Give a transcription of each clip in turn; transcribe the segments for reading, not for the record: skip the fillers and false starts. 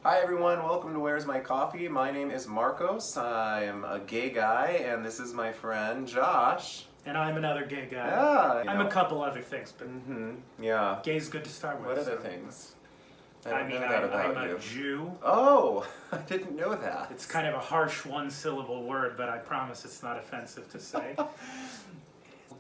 Hi everyone, welcome to Where's My Coffee? My name is Marcos. I am a gay guy, and this is my friend Josh. And I'm another gay guy. Yeah, I'm a couple other things, but yeah. gay's good to start with. What other so. things? I mean, know that about I'm you. a Jew. Oh, I didn't know that. It's kind of a harsh one-syllable word, but I promise it's not offensive to say.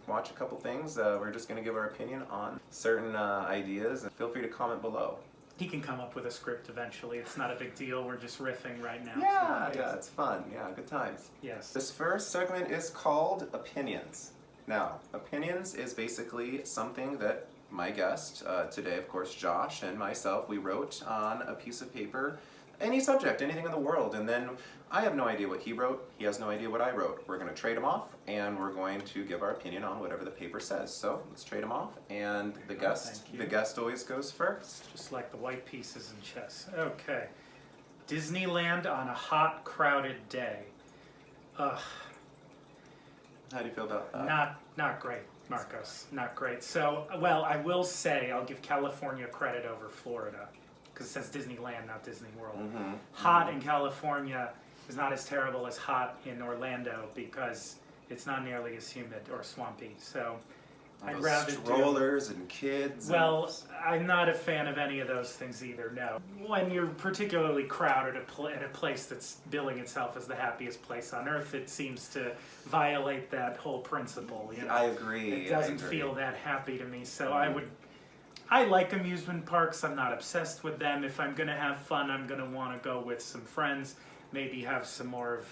Watch a couple things. We're just going to give our opinion on certain ideas, and feel free to comment below. He can come up with a script eventually. It's not a big deal. We're just riffing right now. Yeah, so, yeah, it's fun. Yeah, good times. Yes. This first segment is called Opinions. Now, opinions is basically something that my guest today, of course, Josh, and myself, we wrote on a piece of paper, any subject, anything in the world, and then I have no idea what he wrote, he has no idea what I wrote. We're going to trade them off, and we're going to give our opinion on whatever the paper says. So let's trade them off, and the guest always goes first. Just like the white pieces in chess. Okay. Disneyland on a hot, crowded day. Ugh. How do you feel about that? Not great, Marcos. Not great. So, well, I will say I'll give California credit over Florida because it says Disneyland, not Disney World. Hot in California is not as terrible as hot in Orlando because it's not nearly as humid or swampy. So, I'd rather strollers and kids. Well, I'm not a fan of any of those things either, no. When you're particularly crowded at a place that's billing itself as the happiest place on earth, it seems to violate that whole principle. You know? I agree. It doesn't feel that happy to me, so I like amusement parks. I'm not obsessed with them. If I'm going to have fun, I'm going to want to go with some friends. Maybe have some more of,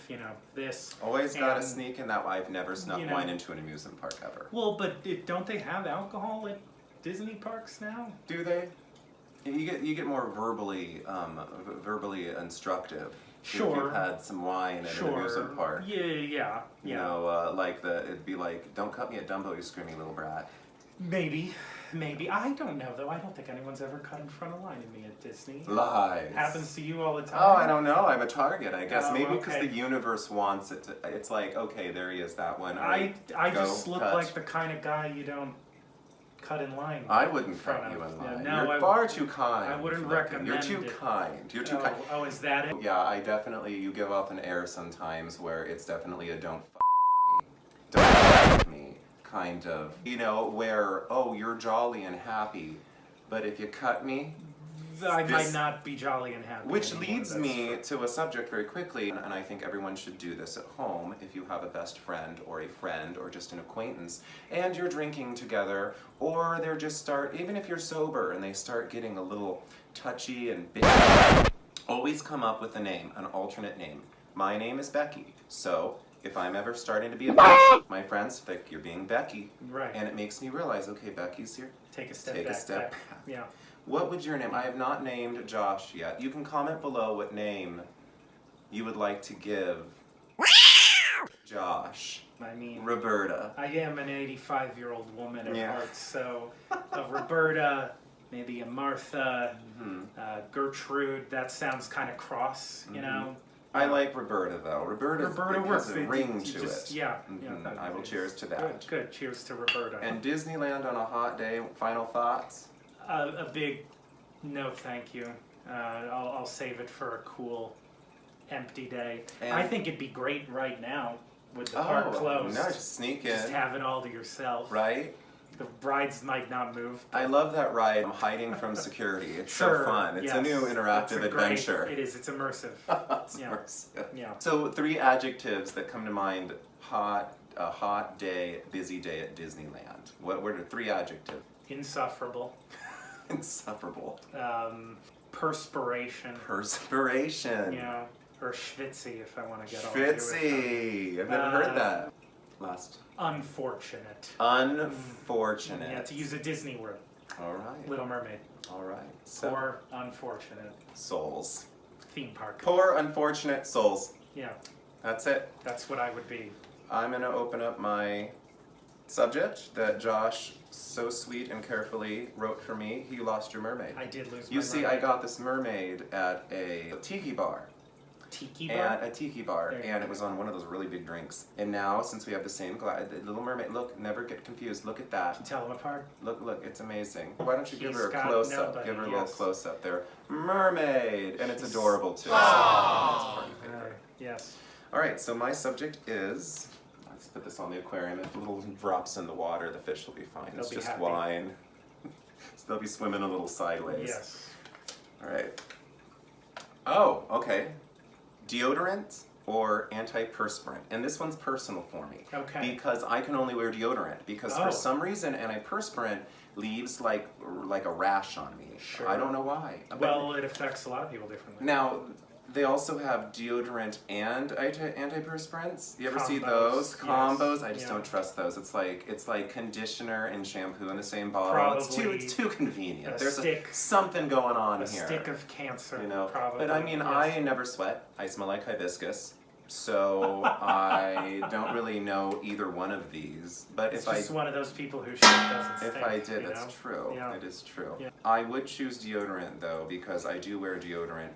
this. Always gotta sneak in that. I've never snuck wine into an amusement park ever. Well, but don't they have alcohol at Disney parks now? Do they? You get more verbally instructive. Sure. If you've had some wine at an amusement park. Yeah. You know, it'd be like, don't cut me at Dumbo, you screaming little brat. Maybe. I don't know, though. I don't think anyone's ever cut in front of line of me at Disney. Lies. Happens to you all the time. Oh, I don't know. I'm a target, I guess. Oh, Maybe because okay. the universe wants it to. It's like, okay, there he is, that one. I just look cut. like the kind of guy you don't cut in line with. I wouldn't cut you in line. Yeah, no, You're far too kind. I wouldn't recommend You're too it. kind. You're too kind. Oh, is that it? Yeah, I definitely, you give off an air sometimes where it's definitely a don't me. Don't f me kind of. Where, oh, you're jolly and happy, but if you cut me, I might not be jolly and happy. which anymore, leads me to a subject very quickly, and I think everyone should do this at home if you have a best friend or just an acquaintance, and you're drinking together, or they're even if you're sober and they start getting a little touchy and bitchy, always come up with a name, an alternate name. My name is Becky, so if I'm ever starting to be a bitch, my friends think you're being Becky. Right. And it makes me realize, okay, Becky's here. Take a step back. Yeah. What would your name? I have not named Josh yet. You can comment below what name you would like to give Josh. I mean, Roberta. I am an 85-year-old woman at Yeah. heart, so a Roberta, maybe a Martha, Gertrude. That sounds kind of cross, you know. I like Roberta though. Roberta works. has a ring to it. Yeah. I will cheers to that. Good. Cheers to Roberta. And Disneyland on a hot day. Final thoughts? A big no, thank you. I'll save it for a cool, empty day. And I think it'd be great right now with the park closed. No, just sneak in. Just have it all to yourself. Right? The rides might not move. I love that ride. I'm hiding from security. It's so fun. It's a new interactive adventure. It is. It's immersive. Immersive. Yeah. So 3 adjectives that come to mind: a hot day, busy day at Disneyland. What are 3 adjectives? Insufferable. Insufferable. Perspiration. Perspiration. Yeah. Or schwitzy, if I want to get all into it. Schwitzy. I've never heard that. Last. Unfortunate. Unfortunate. Yeah, to use a Disney word. All right. Little Mermaid. All right. So, Poor unfortunate souls. theme park. Poor unfortunate souls. Yeah. That's it. That's what I would be. I'm going to open up my subject that Josh so sweet and carefully wrote for me. You lost your mermaid. I did lose my You see, mermaid. I got this mermaid at a tiki bar. Tiki bar? And a tiki bar, There you and go. it was on one of those really big drinks. And now, since we have the same glass, the Little Mermaid, look, never get confused, look at that. Can you tell them apart? Look, it's amazing. Why don't you give He's her a got close-up? nobody, Give her a yes. little close-up there. Mermaid! And it's She's- adorable, too. So that's part of the paper. Yes. Alright, so my subject is, let's put this on the aquarium. If little drops in the water, the fish will be fine. It's They'll be just happy. wine. So they'll be swimming a little sideways. Yes. Alright. Oh, okay. Deodorant or antiperspirant? And this one's personal for me. Okay. Because I can only wear deodorant. Because Oh. for some reason, antiperspirant leaves like a rash on me. Sure. I don't know why. But Well, it affects a lot of people differently. now, they also have deodorant and antiperspirants. You ever see Combos, those yes. combos? I just Yeah. don't trust those. It's like conditioner and shampoo in the same bottle. It's Probably too convenient. a There's stick- something going on A here. stick of cancer, You know, probably. but I mean, yes. I never sweat. I smell like hibiscus, so I don't really know either one of these. But It's if just I one of those people who shit doesn't if stink. I did, you that's know? true. Yeah. It is true. Yeah. I would choose deodorant though, because I do wear deodorant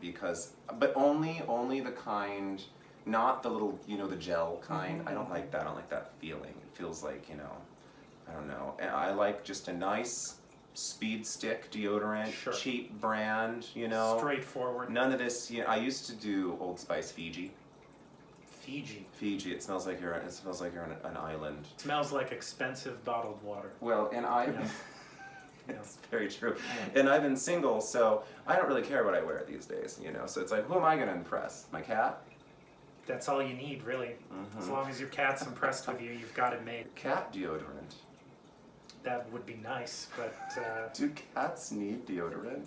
but only the kind, not the little, the gel kind. I don't like that. I don't like that feeling. It feels like, I don't know. And I like just a nice speed stick deodorant, Sure. cheap brand, Straightforward. None of this. I used to do Old Spice Fiji. Fiji. It smells like you're on an island. Smells like expensive bottled water. Well, and I. Yeah. It's very true. And I've been single, so I don't really care what I wear these days. So it's like, who am I going to impress? My cat? That's all you need, really. As long as your cat's impressed with you, you've got it made. Cat deodorant. That would be nice, but Do cats need deodorant?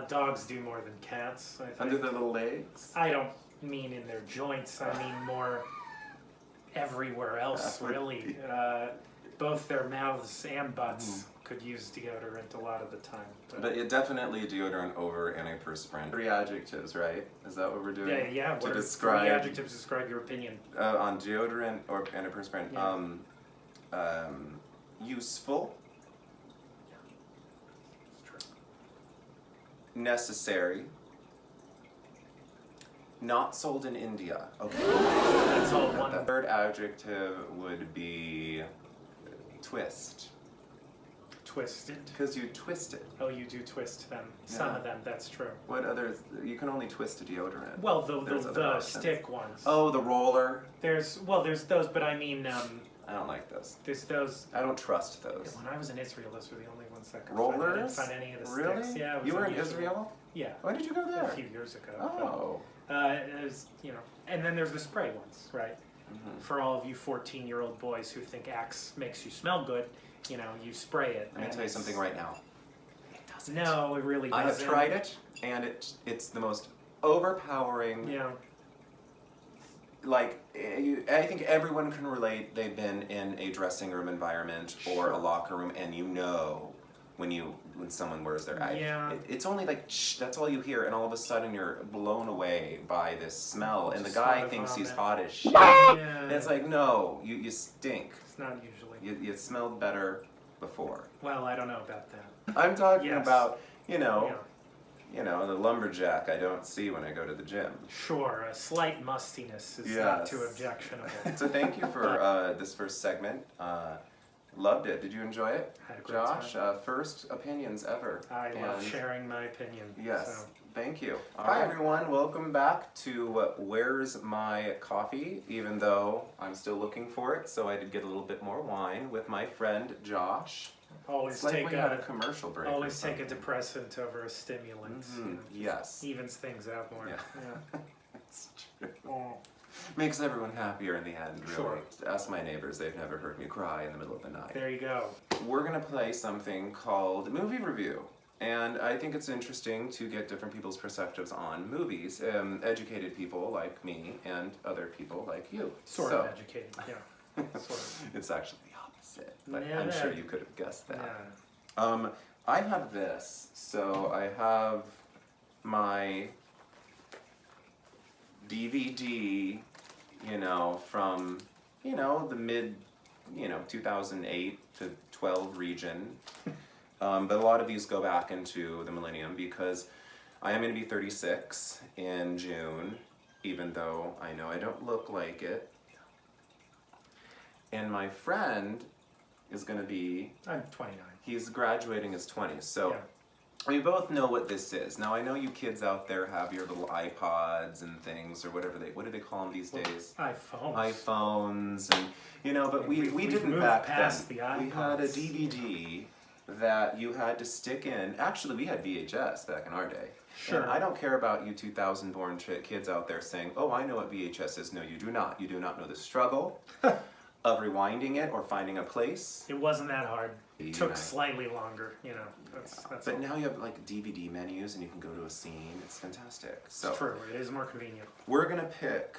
dogs do more than cats, I think. Under their little legs? I don't mean in their joints, I mean more everywhere else, That would really. be- Both their mouths and butts could use deodorant a lot of the time. But it definitely deodorant over antiperspirant. 3 adjectives, right? Is that what we're doing? yeah, To what are describe 3 adjectives to describe your opinion? on deodorant or antiperspirant. Yeah. Useful. Necessary. Not sold in India. Okay. That's all The one. third adjective would be twist. Twisted. Because you twist it. Oh, you do twist them. Some Yeah. of them, that's true. What others? You can only twist a deodorant. Well, There's other the options. stick ones. Oh, the roller. There's those, but I mean, I don't like those. there's those. I don't trust those. When I was in Israel, those were the only ones I could find. I didn't Rollers? find any of the Really? sticks. Yeah, I was You were in Israel. Israel? Yeah, When did you go a there? few years ago. Oh. It was, and then there's the spray ones, right? Mhm. For all of you 14-year-old boys who think Axe makes you smell good, you spray it. Let me and tell you something right now. It doesn't. No, it really I doesn't. have tried it, and it's the most overpowering. Yeah, I think everyone can relate. They've been in a dressing room environment or a locker room, and when someone wears their eye. Yeah. It's only like shh, that's all you hear, and all of a sudden you're blown away by this smell, and the Just guy wanna thinks he's vomit. hot as shit. yeah. And it's like, no, you stink. It's not usually. You smelled better before. Well, I don't know about that. I'm talking Yes. about, Yeah. the lumberjack I don't see when I go to the gym. Sure, a slight mustiness is not too Yes. objectionable. So thank you for this first segment. Loved it. Did you enjoy it, Had a great Josh? time. First opinions ever. I love And- sharing my opinion. Yes. So. Thank you. All Hi right. everyone. Welcome back to Where's My Coffee? Even though I'm still looking for it, so I did get a little bit more wine with my friend Josh. Always It's like take we had a a commercial break. or always take a something. depressant over a stimulant. Mhm, yes. Evens things out more. Yeah. It's true. Oh. Makes everyone happier in the end, really. Sure. Ask my neighbors, they've never heard me cry in the middle of the night. There you go. We're gonna play something called Movie Review. And I think it's interesting to get different people's perspectives on movies. Educated people like me and other people like you. Sort So, of educated. Yeah. Sort of. it's actually the opposite, but Yeah, I'm sure that- you could have guessed that. Yeah. I have this. So I have my DVD, from, the mid, 2008 to 12 region. But a lot of these go back into the millennium because I am going to be 36 in June, even though I know I don't look like it. And my friend is gonna be, I'm 29. he's graduating his 20s, so Yeah. we both know what this is. Now I know you kids out there have your little iPods and things, or whatever what do they call them these days? iPhones, and but we we've didn't moved back past then. the We had a iPods. DVD that you had to stick in. Actually, we had VHS back in our day. Sure. And I don't care about you 2000 born kids out there saying, "Oh, I know what VHS is." No, you do not. You do not know the struggle of rewinding it or finding a place. It wasn't that hard. It Yeah. took slightly longer, That's But all. now you have like DVD menus and you can go to a scene. It's fantastic. So It's true. It is more convenient. we're gonna pick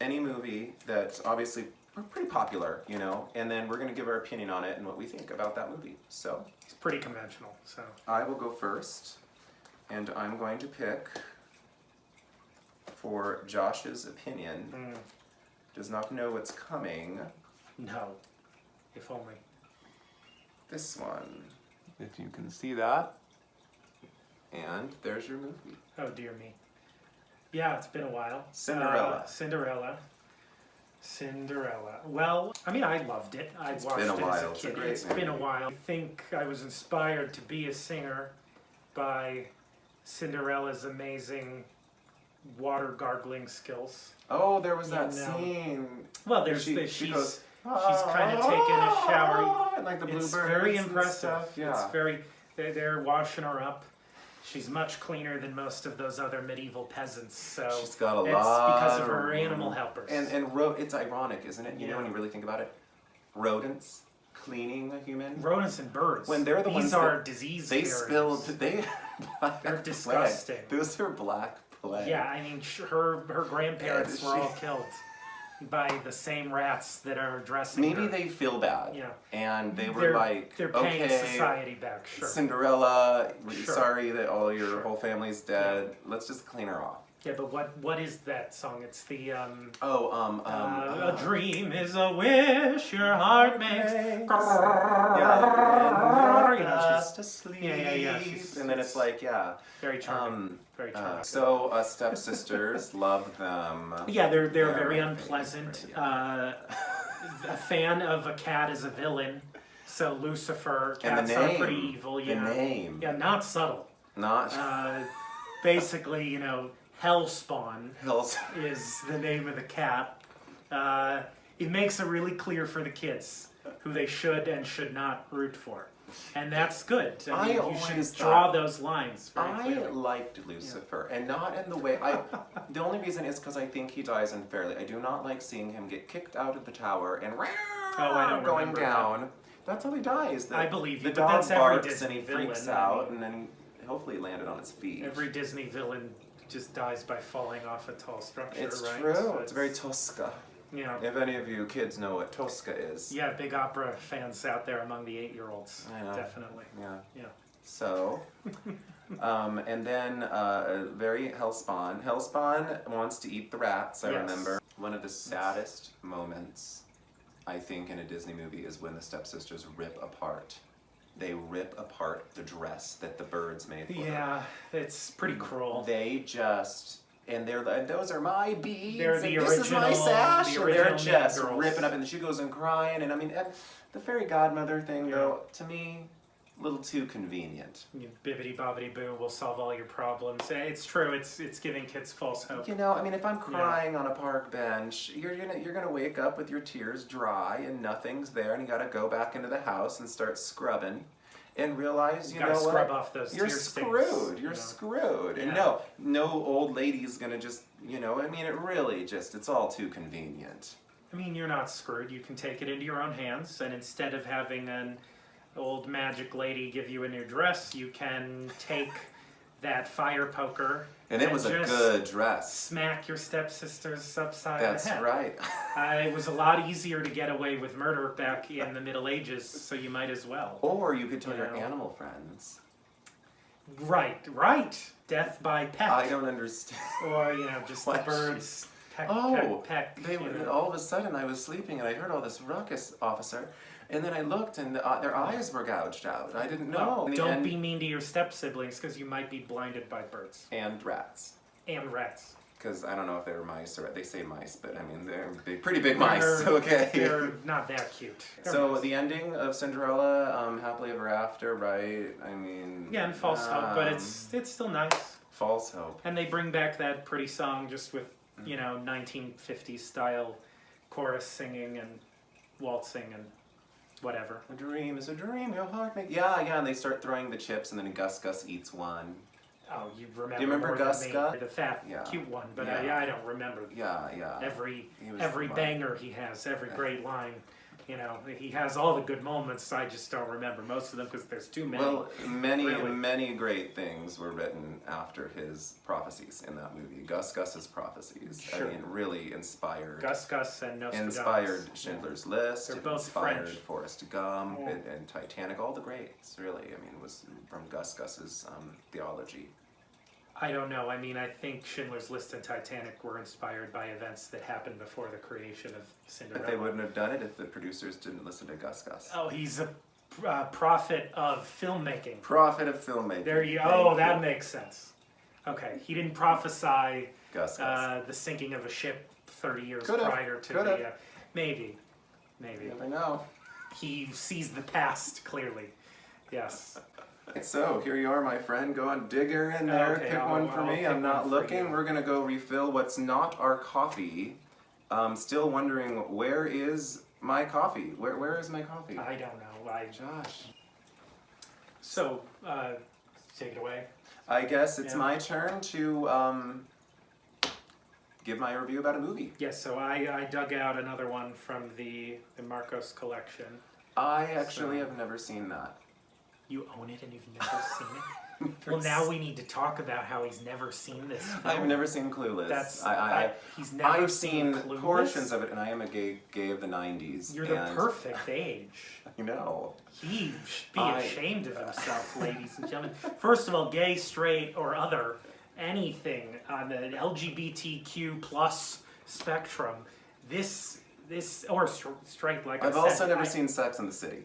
any movie that's obviously pretty popular, and then we're gonna give our opinion on it and what we think about that movie. So It's pretty conventional. So I will go first, and I'm going to pick for Josh's opinion. Does not know what's coming. no, if only. This one, if you can see that. And there's your movie. Oh dear me. Yeah, it's been a while. Cinderella. Cinderella. Well, I mean, I loved it. I watched been a it while. as a It's a kid. great It's been a movie. while. I think I was inspired to be a singer by Cinderella's amazing water gargling skills. Oh, there was that You know. scene. Well, She she's goes, kind of taking a shower. And like the It's bluebirds very and impressive. stuff. Yeah. It's very. They're washing her up. She's much cleaner than most of those other medieval peasants. So She's got a it's lot because of of her room. animal helpers. And it's ironic, isn't it? Yeah. When you really think about it, rodents cleaning a human. rodents and birds. When they're the These ones are that- disease They carriers. spilled. Black They're plague. disgusting. Those are black plague. Yeah, I mean, her grandparents Yeah, were all killed by the same rats that are dressing Maybe her. they feel bad. Yeah. And they were They're- like, they're paying okay, society back. Sure. Cinderella, we're Sure. sorry that all your Sure. whole family's dead. Let's just clean her off. Yeah, but what is that song? It's the Oh, a dream is a wish your heart makes. Yeah, You know, she's just asleep. yeah. And then it's like, yeah. very charming. Very charming. So us stepsisters love them. Yeah, they're They're very my unpleasant. favorite, yeah. A fan of a cat as a villain. So Lucifer, And cats the are name. pretty evil. The Yeah, name. yeah, not subtle. Not Basically, Hellspawn Hills. is the name of the cat. It makes it really clear for the kids who they should and should not root for. And that's good. I mean, you always should thought- draw those lines very I clearly. liked Lucifer, and not in the way the only reason is because I think he dies unfairly. I do not like seeing him get kicked out of the tower and I don't going remember down. That's how he dies. I believe you, the but dog that's every barks Disney and he villain, freaks I out, mean. and then hopefully he landed on his feet. Every Disney villain just dies by falling off a tall structure, It's right? true. So it's very Tosca. Yeah. If any of you kids know what Tosca is. Yeah, big opera fans out there among the 8-year-olds. I know. Definitely. Yeah. Yeah. So, and then very Hellspawn. Hellspawn wants to eat the rats, I Yes. remember. One of the saddest moments, I think, in a Disney movie is when the stepsisters rip apart. They rip apart the dress that the birds made for her. Yeah, it's pretty cruel. They just... And they're like, those are my beads. They're the and this is my original- sash. the And they're original Mean just Girls. ripping up, and she goes and crying. And I mean, the fairy godmother thing, though, to me, a little too convenient. Bibbidi bobbidi boo will solve all your problems. It's true. It's giving kids false hope. I mean, if I'm crying on a park bench, you're gonna wake up with your tears dry and nothing's there, and you gotta go back into the house and start scrubbing, and realize You know gotta scrub what? off those You're tear stains, screwed. You're you know. screwed. And Yeah. no old lady's gonna just I mean, it really just it's all too convenient. I mean, you're not screwed. You can take it into your own hands, and instead of having an old magic lady give you a new dress, you can take that fire poker And it was a just good dress. smack your stepsisters upside That's the head. right. It was a lot easier to get away with murder back in the Middle Ages, so you might as well. Or you could tell You your know. animal friends. Right. Death by peck. I don't understand. Or, just the What? birds peck, Oh, peck. They were, all of a sudden I was sleeping and I heard all this ruckus, officer, and then I looked and their eyes were gouged out. I didn't know. Don't and, be mean to your step siblings because you might be blinded by birds and rats. and rats. because I don't know if they're mice or they say mice, but I mean they're pretty big mice. Okay. They're not that cute. They're So mice. the ending of Cinderella, happily ever after, right? I mean. Yeah, and false hope, but it's still nice. False hope. And they bring back that pretty song just with 1950s style chorus singing and waltzing and whatever. A dream is a dream, your heart makes. Yeah, and they start throwing the chips, and then Gus eats one. Oh, you remember? Do you remember more Gus than me. Gus? The fat, Yeah. cute one, but Yeah. I don't remember Yeah. every He was every the one. banger he has, every great line. He has all the good moments. I just don't remember most of them because there's too many. Well, Really. many great things were written after his prophecies in that movie. Gus's prophecies. Sure. I mean, really inspired. Gus and Nostradamus. Inspired Schindler's List. They're it both inspired French. Forrest Gump Yeah. and Titanic. All the greats, really. I mean, was from Gus's theology. I don't know. I mean, I think Schindler's List and Titanic were inspired by events that happened before the creation of Cinderella. But they wouldn't have done it if the producers didn't listen to Gus. Oh, he's a prophet of filmmaking. Prophet of filmmaking. There you. Thank Oh, you. that makes sense. Okay, he didn't prophesy Gus. the sinking of a ship 30 years Could've, prior to could've. the. Maybe. You never know. He sees the past clearly. Yes. So here you are, my friend. Go and dig her in there. Okay, pick one for I'll me. pick I'm one not for looking. you. We're gonna go refill what's not our coffee. Still wondering where is my coffee? Where is my coffee? I don't know. Josh. So, take it away. I guess it's Yeah. my turn to give my review about a movie. Yes, so I dug out another one from the Marcos collection. I actually So- have never seen that. You own it and you've never seen it? Well, now we need to talk about how he's never seen this film. I've never seen Clueless. That's he's never I've seen Clueless? portions of it, and I am a gay of the '90s. You're the and perfect age. I know. He should be I- ashamed of himself, ladies and gentlemen. First of all, gay, straight, or other, anything on the LGBTQ plus spectrum, this or straight, like I've I said. also never seen Sex and the City.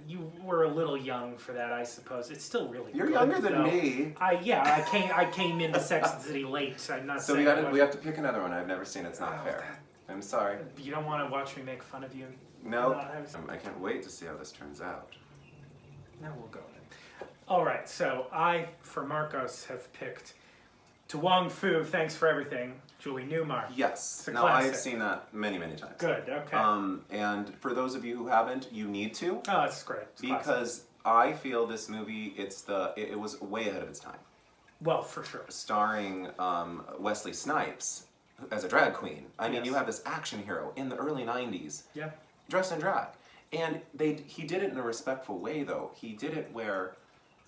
You were a little young for that, I suppose. It's still really. You're good, younger than though. me. I came into Sex and the City late. I'm not So saying we I we wasn't- have to pick another one. I've never seen. It's not Oh, fair. I'm sorry. You don't want to watch me make fun of you? No. No, I was- I can't wait to see how this turns out. No, we'll go then. All right, so I, for Marcos, have picked To Wong Fu, Thanks for Everything, Julie Newmar. Yes. It's a Now classic. I've seen that many times. Good, okay. And for those of you who haven't, you need to, Oh, that's great. It's classic. because I feel this movie it was way ahead of its time. Well, for sure. Starring Wesley Snipes as a drag queen. I mean, Yes. you have this action hero in the early '90s. Yeah. Dressed in drag. And he did it in a respectful way, though. He did it where,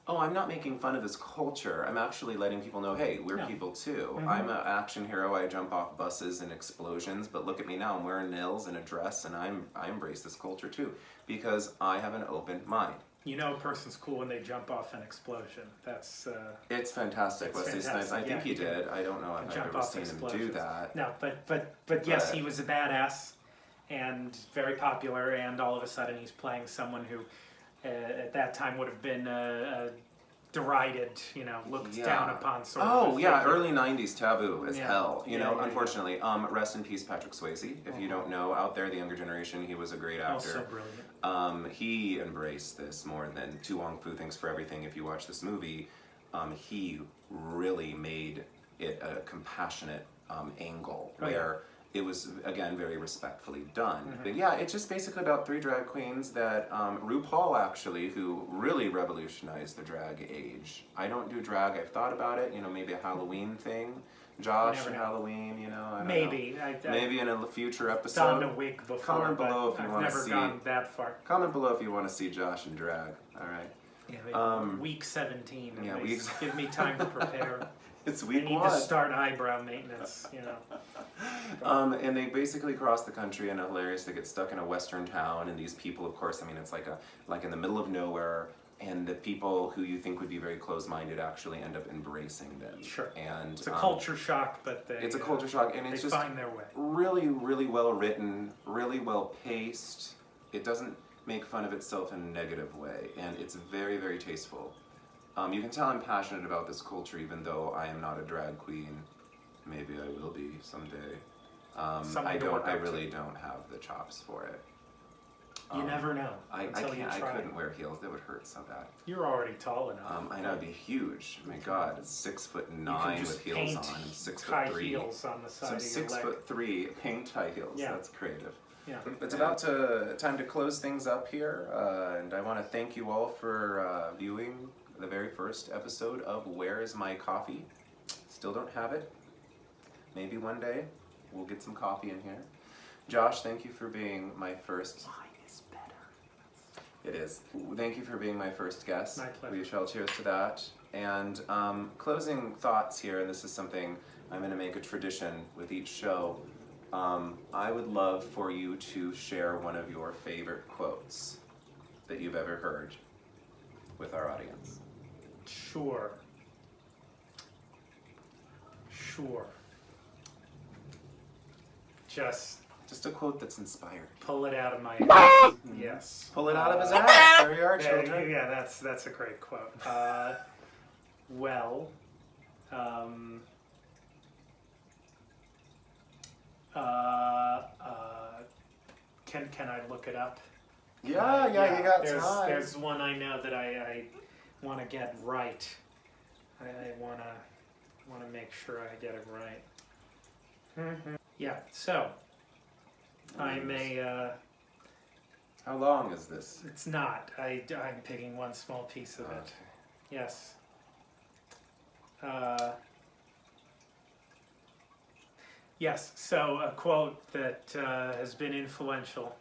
oh, I'm not making fun of his culture. I'm actually letting people know, hey, we're Yeah. people too. Mhm. I'm an action hero. I jump off buses and explosions, but look at me now. I'm wearing nails and a dress, and I embrace this culture too because I have an open mind. You know a person's cool when they jump off an explosion. That's It's fantastic, It's Wesley fantastic, Snipes. I think yeah, he he can did. I don't know if I've jump ever off seen him do explosions. that. No, but yes, But- he was a badass and very popular, and all of a sudden he's playing someone who, at that time, would have been derided, looked Yeah. down upon. Sort Oh of a yeah, figure. early '90s taboo as Yeah. hell. Yeah, know, yeah, unfortunately. Rest in peace, Patrick Swayze. If you don't know, out there, the younger generation, he was a great Oh, actor. so brilliant. He embraced this more than Tu Wong Fu Thanks for Everything. If you watch this movie, he really made it a compassionate angle Oh, yeah. where it was, again, very respectfully done. Mhm. But yeah, it's just basically about three drag queens that RuPaul actually, who really revolutionized the drag age. I don't do drag. I've thought about it. Maybe a Halloween thing. Josh never and know. Halloween. I don't know. Maybe. Maybe in a future donned episode. a wig before, Comment but below if you I've wanna never see- gone that far. Comment below if you want to see Josh in drag. All right. Yeah, week 17. at yeah, least. weeks- Give me time to prepare. It's I week need one. to start eyebrow maintenance. And they basically cross the country, and hilarious. They get stuck in a western town, and these people, of course, I mean, it's like in the middle of nowhere, and the people who you think would be very close-minded actually end up embracing them. Sure. And It's a culture shock, but they. It's a culture shock, and They it's just find their way. really well written, really well paced. It doesn't make fun of itself in a negative way, and it's very tasteful. You can tell I'm passionate about this culture, even though I am not a drag queen. Maybe I will be someday. I really don't have the chops for it. You never know I until you can't. I try. couldn't wear heels. They would hurt so bad. You're already tall enough. I know it'd be huge. My God, it's 6'9" You can just with heels paint on. I'm 6'3". high heels on the side So of your leg. 6'3" paint high heels. Yeah. That's creative. Yeah. It's time to close things up here, and I want to thank you all for viewing the very first episode of Where Is My Coffee? Still don't have it. Maybe one day we'll get some coffee in here. Josh, thank you for being my first. Wine is better. It is. Thank you for being my first guest. My pleasure. We shall cheers to that. And closing thoughts here, and this is something I'm going to make a tradition with each show. I would love for you to share one of your favorite quotes that you've ever heard with our audience. Sure. Just a quote that's inspired. pull it out of my ass. Yes. Pull it out of his ass. There you are, There- children. yeah, that's a great quote. Well, can I look it up? Yeah, you got time. There's one I know that I want to get right. I want to make sure I get it right. Yeah. So I'm a. How long is this? It's not. I'm picking one small piece of it. Okay. Yes. Yes, so a quote that has been influential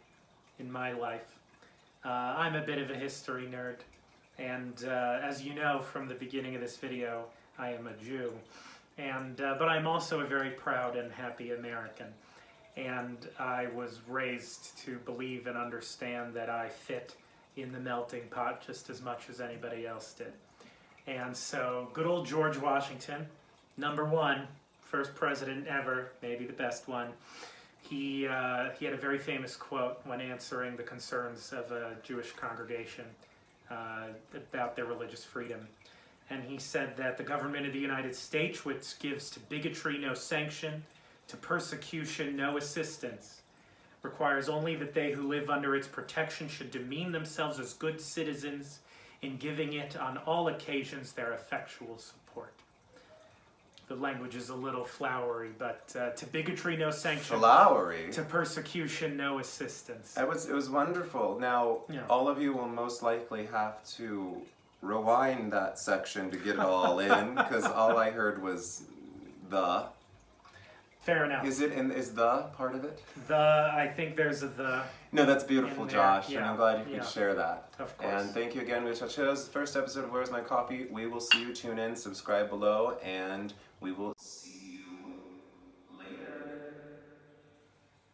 in my life. I'm a bit of a history nerd, and as you know from the beginning of this video, I am a Jew. And but I'm also a very proud and happy American. And I was raised to believe and understand that I fit in the melting pot just as much as anybody else did. And so good old George Washington, #1, first president ever, maybe the best one. He had a very famous quote when answering the concerns of a Jewish congregation about their religious freedom. And he said that the government of the United States, which gives to bigotry no sanction, to persecution no assistance, requires only that they who live under its protection should demean themselves as good citizens in giving it on all occasions their effectual support. The language is a little flowery, but to bigotry no sanction, Flowery. to persecution no assistance. It was wonderful. Now, Yeah. all of you will most likely have to rewind that section to get it all in, because all I heard was the. Fair enough. Is the part of it? I think there's a the. No, that's beautiful, In there, Josh, and yeah, I'm glad you yeah. could share that. Of course. And thank you again, we shall choose first episode of Where's My Coffee. We will see you. Tune in, subscribe below, and we will see